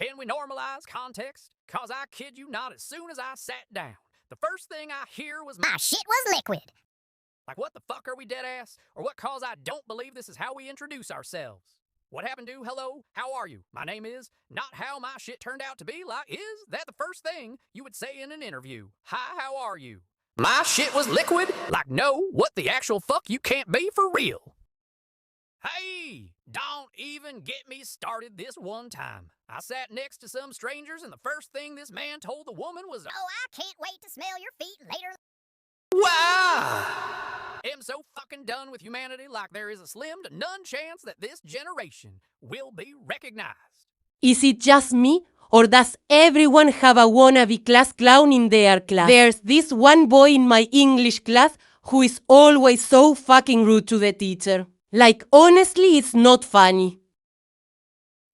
Can we normalize context? Cause I kid you not, as soon as I sat down, the first thing I hear was my shit was liquid. Like, what the fuck are we, dead ass? Or what cause I don't believe this is how we introduce ourselves? What happened to hello, how are you? My name is, not how my shit turned out to be. Like, is that the first thing you would say in an interview? Hi, how are you? My shit was liquid? Like, no, what the actual fuck, you can't be for real. Hey, don't even get me started this one time. I sat next to some strangers and the first thing this man told the woman was, Oh, I can't wait to smell your feet later. wow! I'm so fucking done with humanity, like there is a slim to none chance that this generation will be recognized. Is it just me, or does everyone have a wannabe class clown in their class? There's this one boy in my English class who is always so fucking rude to the teacher. Like, honestly, it's not funny.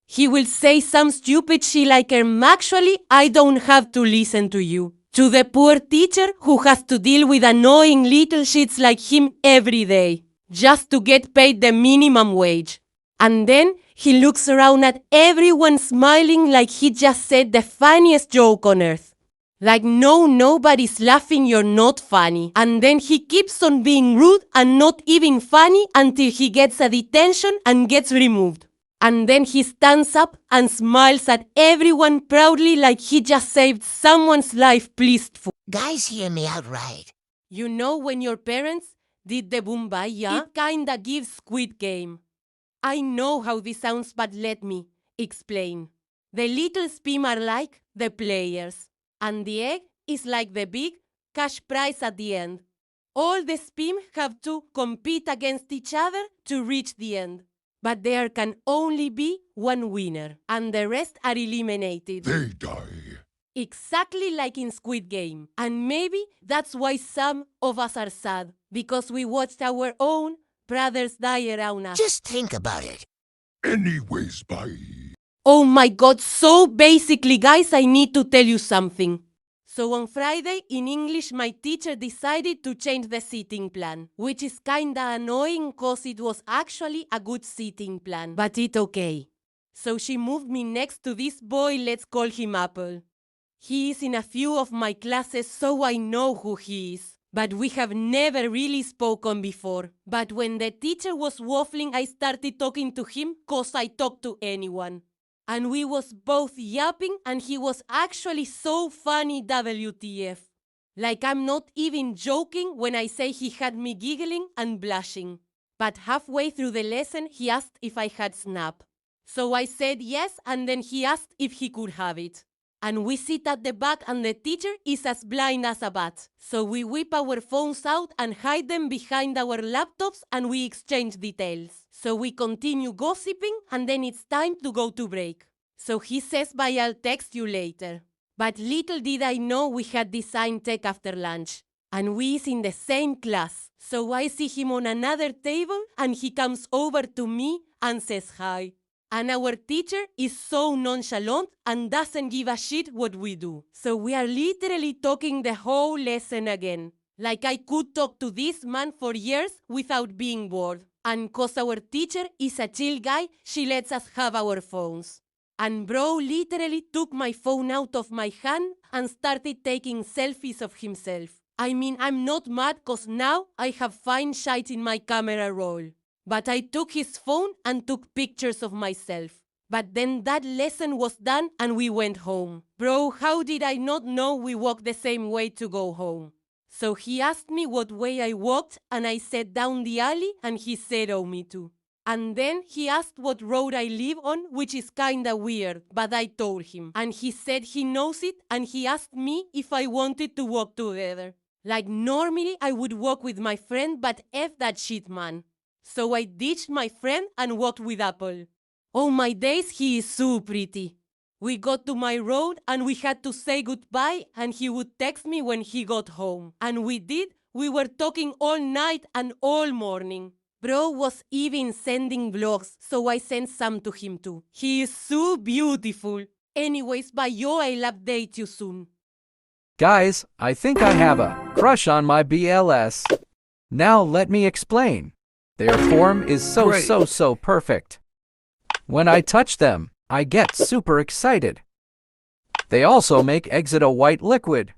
He will say some stupid shit like, actually, I don't have to listen to you. To the poor teacher who has to deal with annoying little shits like him every day, just to get paid the minimum wage. And then he looks around at everyone smiling like he just said the funniest joke on earth. Like, no, nobody's laughing, you're not funny. And then he keeps on being rude and not even funny until he gets a detention and gets removed. And then he stands up and smiles at everyone proudly like he just saved someone's life, please. Guys, hear me out right. You know when your parents did the Bumbaya? It kinda gives Squid Game. I know how this sounds, but let me explain. The little spim are like the players. And the egg is like the big cash prize at the end. All the spim have to compete against each other to reach the end. But there can only be one winner, and the rest are eliminated. They die. Exactly like in Squid Game. And maybe that's why some of us are sad, because we watched our own brothers die around us. Just think about it. Anyways, bye. Oh my god, so basically, guys, I need to tell you something. So on Friday, in English, my teacher decided to change the seating plan, which is kinda annoying cause it was actually a good seating plan, but it's okay. So she moved me next to this boy, let's call him Apple. He is in a few of my classes, so I know who he is. But we have never really spoken before. But when the teacher was waffling, I started talking to him cause I talk to anyone. And we was both yapping and he was actually so funny, WTF. Like, I'm not even joking when I say he had me giggling and blushing. But halfway through the lesson, he asked if I had Snap. So I said yes, and then he asked if he could have it. And we sit at the back and the teacher is as blind as a bat. So we whip our phones out and hide them behind our laptops and we exchange details. So we continue gossiping and then it's time to go to break. So he says, bye, I'll text you later. But little did I know we had design tech after lunch. And we is in the same class. So I see him on another table and he comes over to me and says hi. And our teacher is so nonchalant and doesn't give a shit what we do. So we are literally talking the whole lesson again. Like I could talk to this man for years without being bored. And cause our teacher is a chill guy, she lets us have our phones. And bro literally took my phone out of my hand and started taking selfies of himself. I mean, I'm not mad cause now I have fine shite in my camera roll. But I took his phone and took pictures of myself. But then that lesson was done and we went home. Bro, how did I not know we walked the same way to go home? So he asked me what way I walked and I said down the alley and he said, oh, me too. And then he asked what road I live on, which is kinda weird, but I told him. And he said he knows it and he asked me if I wanted to walk together. Like normally I would walk with my friend, but F that shit, man. So I ditched my friend and walked with Apple. Oh my days, he is so pretty. We got to my road and we had to say goodbye and he would text me when he got home. And we did. We were talking all night and all morning. Bro was even sending vlogs, so I sent some to him too. He is so beautiful. Anyways, bye yo, I'll update you soon. Guys, I think I have a crush on my BLS. Now let me explain. Their form is so perfect. When I touch them, I get super excited. They also make exit a white liquid.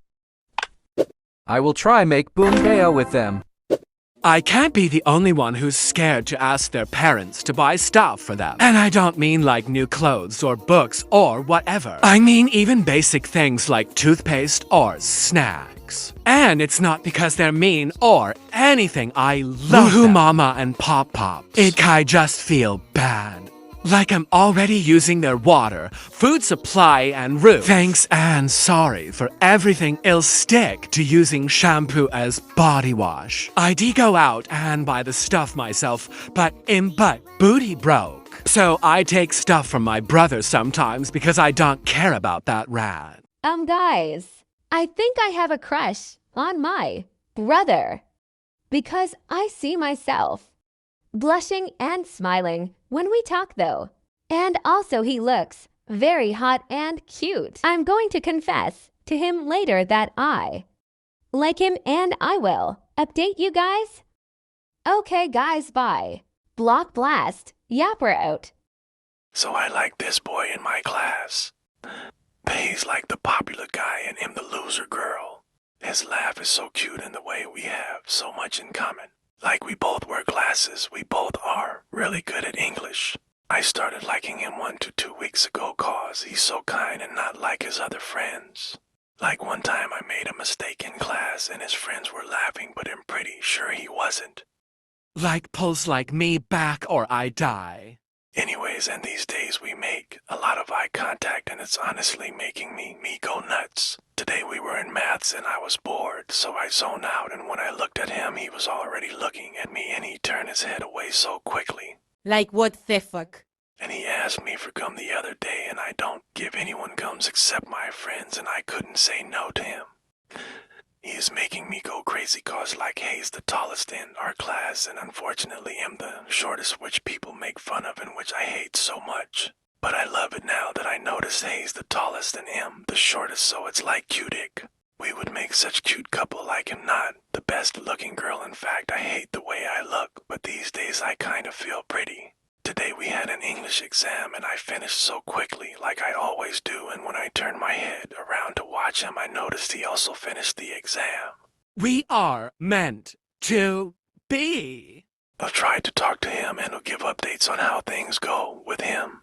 I will try make Boomdeo with them. I can't be the only one who's scared to ask their parents to buy stuff for them. And I don't mean like new clothes or books or whatever. I mean even basic things like toothpaste or snacks. And it's not because they're mean or anything. I love Woohoo Mama and Pop Pops. I just feel bad. Like I'm already using their water, food supply, and roof. Thanks and sorry for everything. I'll stick to using shampoo as body wash. I did go out and buy the stuff myself, but booty broke. So I take stuff from my brother sometimes because I don't care about that rat. Guys, I think I have a crush on my brother. Because I see myself blushing and smiling when we talk though. And also he looks very hot and cute. I'm going to confess to him later that I like him and I will update you guys. Okay guys, bye. Block blast. Yap, we're out. So I like this boy in my class. But he's like the popular guy and I'm the loser girl. His laugh is so cute and the way we have so much in common. Like we both wear glasses, we both are really good at English. I started liking him 1 to 2 weeks ago cause he's so kind and not like his other friends. Like one time I made a mistake in class and his friends were laughing but I'm pretty sure he wasn't. Like pulls like me back or I die. Anyways, and these days we make a lot of eye contact and it's honestly making me go nuts. Today we were in maths and I was bored, so I zoned out and when I looked at him he was already looking at me and he turned his head away so quickly. Like what the fuck? And he asked me for gum the other day and I don't give anyone gums except my friends and I couldn't say no to him. He is making me go crazy cause like he's the tallest in our class and unfortunately am the shortest, which people make fun of and which I hate so much. But I love it now that I notice he's the tallest and am the shortest, so it's like cutic. We would make such cute couple like him, not the best looking girl. In fact, I hate the way I look, but these days I kind of feel pretty. Today we had an English exam and I finished so quickly like I always do, and when I turned my head around to watch him I noticed he also finished the exam. We are meant to be. I'll try to talk to him and will give updates on how things go with him.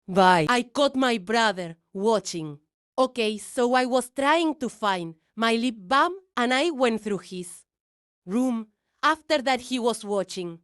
Bye. I caught my brother watching. Okay, so I was trying to find my lip balm and I went through his room after that he was watching.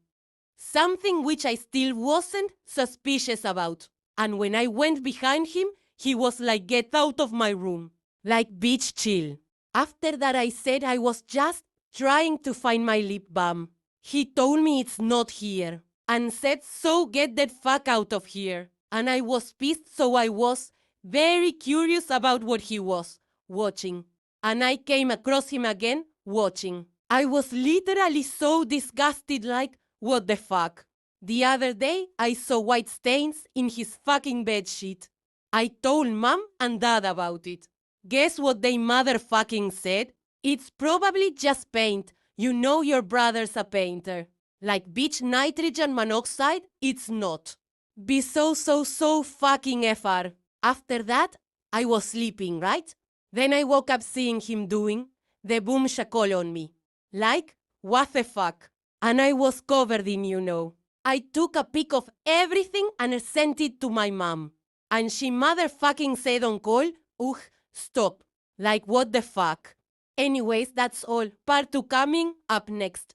Something which I still wasn't suspicious about. And when I went behind him, he was like, get out of my room. Like, bitch, chill. After that I said I was just trying to find my lip balm. He told me it's not here. And said, so get the fuck out of here. And I was pissed, so I was very curious about what he was watching. And I came across him again watching. I was literally so disgusted, like, what the fuck? The other day, I saw white stains in his fucking bedsheet. I told mom and dad about it. Guess what they motherfucking said? It's probably just paint. You know your brother's a painter. Like bitch, nitrogen monoxide? It's not. Be so fucking FR. After that, I was sleeping, right? Then I woke up seeing him doing the boom shakol on me. Like, what the fuck? And I was covered in, you know. I took a pic of everything and sent it to my mom. And she motherfucking said on call, ugh, stop. Like, what the fuck? Anyways, that's all. Part 2 coming up next.